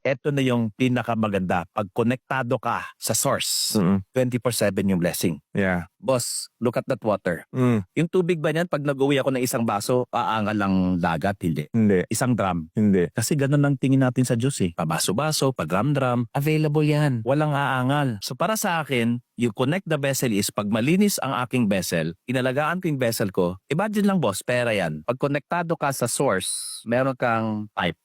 Eto na yung pinakamaganda. Pag konektado ka sa source, 24/7 yung blessing. Yeah. Boss, look at that water. Mm. Yung tubig ba niyan, pag nag-uwi ako ng isang baso, aangal ang dagat? Hindi. Hindi. Isang drum. Hindi. Kasi ganun ang tingin natin sa Diyos eh. Pabaso-baso, pag-drum-drum, available yan. Walang aangal. So para sa akin, you connect the vessel is pag malinis ang aking vessel, inalagaan ko yung vessel ko, imagine lang boss, pera yan. Pag konektado ka sa source, meron kang pipe,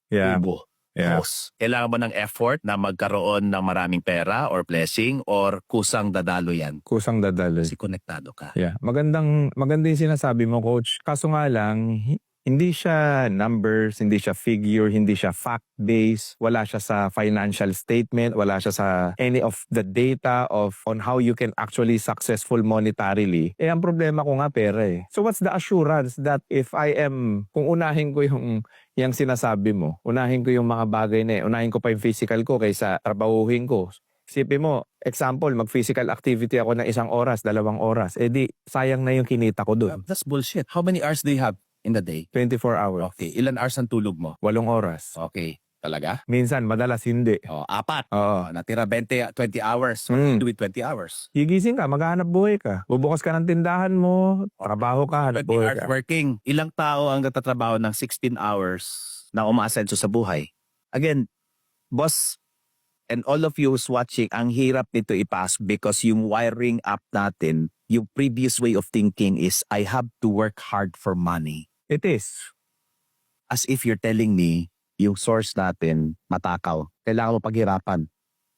Yeah. tubo. Yeah. Hose. Kailangan mo ng effort na magkaroon ng maraming pera or blessing or kusang dadalo yan. Kusang dadalo. Kasi konektado ka. Yeah. Maganda yung sinasabi mo, coach. Kaso nga lang, hindi siya numbers, hindi siya figure, hindi siya fact-based, wala siya sa financial statement, wala siya sa any of the data of on how you can actually successful monetarily. Eh, ang problema ko nga pera eh. So what's the assurance that if kung unahin ko yung sinasabi mo, unahin ko yung mga bagay na unahin ko pa yung physical ko kaysa trabahuhin ko. Isipin mo, example, mag-physical activity ako ng 1 oras, 2 oras. Eh di, sayang na yung kinita ko doon. That's bullshit. How many hours do you have in the day? 24 hours. Okay. Ilan hours ang tulog mo? 8 oras. Okay. Talaga? Minsan, madalas hindi. 4. Oo. Natira 20 hours. What do you do with 20 hours? Gigising ka, maghahanap buhay ka. Bubukas ka ng tindahan mo, trabaho ka, hanap 20 buhay hours ka. working. Ilang tao ang nagtatrabaho ng 16 hours na umaasenso sa buhay? Again, boss, and all of you who's watching, ang hirap nito ipas because yung wiring up natin, yung previous way of thinking is, I have to work hard for money. It is. As if you're telling me, yung source natin, matakaw. Kailangan mo paghirapan.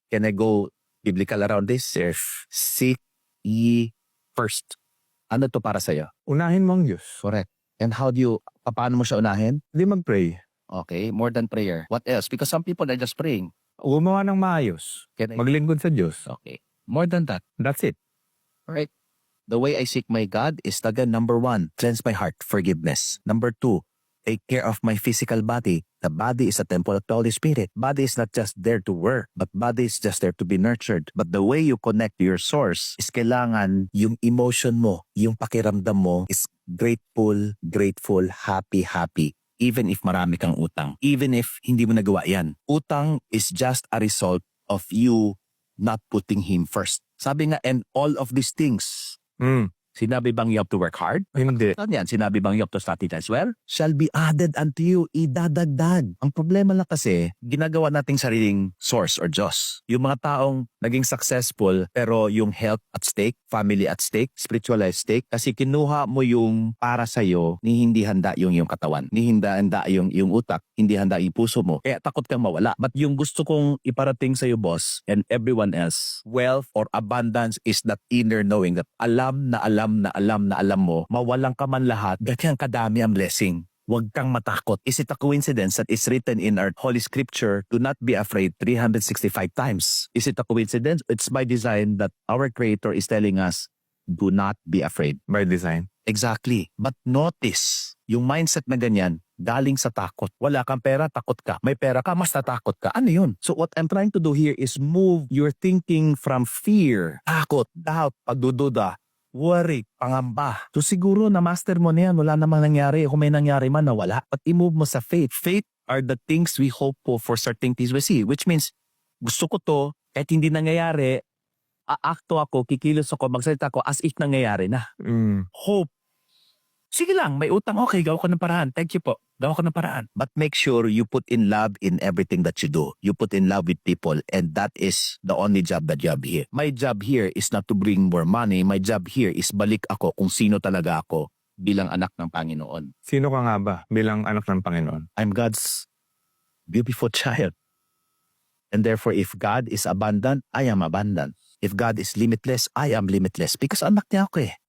Can I go biblical around this? Seek ye first. Ano to para sa'yo? Unahin mo ang Diyos. Correct. And how do you, paano mo siya unahin? Hindi mag-pray. Okay, more than prayer. What else? Because some people are just praying. Gumawa ng maayos. Can I? Maglingkod sa Diyos. Okay. More than that. That's it. Alright. The way I seek my God is again, number 1, cleanse my heart, forgiveness. Number 2, take care of my physical body. The body is a temple of the Holy Spirit. Body is not just there to work, but body is just there to be nurtured. But the way you connect to your source is kailangan yung emotion mo, yung pakiramdam mo is grateful, happy. Even if marami kang utang. Even if hindi mo nagawa yan. Utang is just a result of you not putting Him first. Sabi nga, and all of these things, sinabi bang you have to work hard? Hindi. Saan yan? Sinabi bang you have to study as well? Shall be added unto you, idadagdag. Ang problema lang kasi, ginagawa nating sariling source or Diyos. Yung mga taong naging successful, pero yung health at stake, family at stake, spiritual at stake, kasi kinuha mo yung para sa'yo, ni hindi handa yung katawan, ni hindi handa yung utak, hindi handa yung puso mo. Kaya takot kang mawala. But yung gusto kong iparating sa'yo, boss, and everyone else, wealth or abundance is that inner knowing that alam mo, mawalang ka man lahat, ganyan kadami ang blessing. Huwag kang matakot. Is it a coincidence that it's written in our Holy Scripture, do not be afraid 365 times? Is it a coincidence? It's by design that our Creator is telling us, do not be afraid. By design. Exactly. But notice, yung mindset na ganyan, galing sa takot. Wala kang pera, takot ka. May pera ka, mas natakot ka. Ano yun? So what I'm trying to do here is move your thinking from fear, takot, doubt, pagdududa, worry, pangamba. So siguro na-master mo na yan, wala namang nangyari. Kung may nangyari man, nawala. But i-move mo sa faith. Faith are the things we hope for certain things we see. Which means, gusto ko to, kahit hindi nangyayari, aakto ako, kikilos ako, magsalita ako as if nangyayari na. Hope. Sige lang, may utang, okay, gawa ko ng paraan. Thank you po. Gawa ko ng paraan. But make sure you put in love in everything that you do. You put in love with people, and that is the only job that you have here. My job here is not to bring more money. My job here is balik ako kung sino talaga ako bilang anak ng Panginoon. Sino ka nga ba bilang anak ng Panginoon? I'm God's beautiful child. And therefore, if God is abundant, I am abundant. If God is limitless, I am limitless. Because anak niya ako eh.